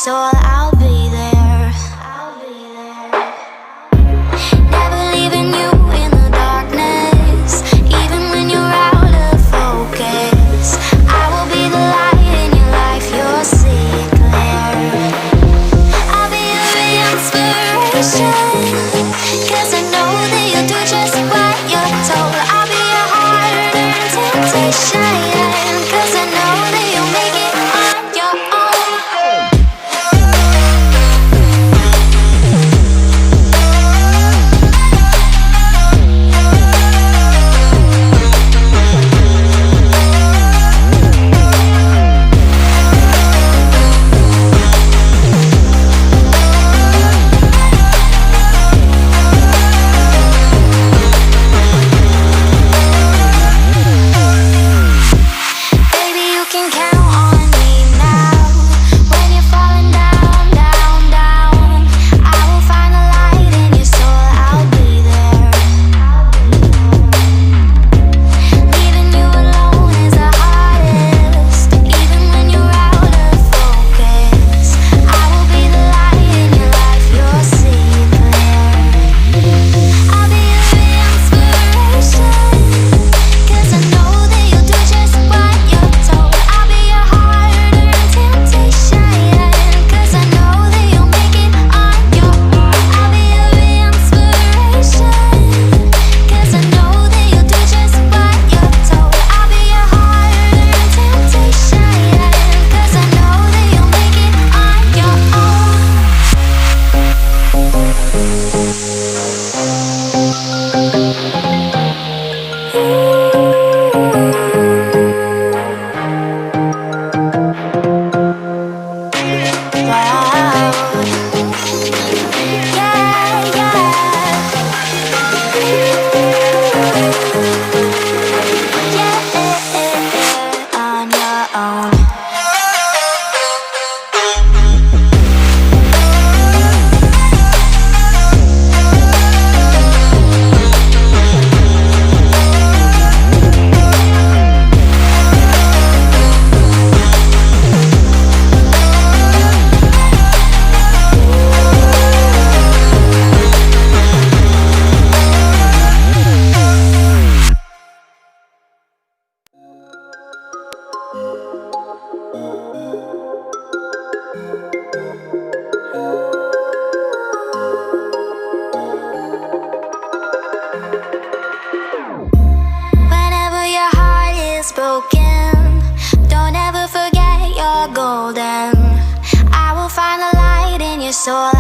soul, I'll be there. Never leaving you in the darkness, even when you're out of focus. I will be the light in your life, you'll see it clear. I'll be your inspiration, 'cause I know that you'll do just what you're told. I'll be your hard-earned temptation, 'cause I know that you'll make it on your own. Whenever your heart is broken, don't ever forget you're golden. I will find the light in your soul.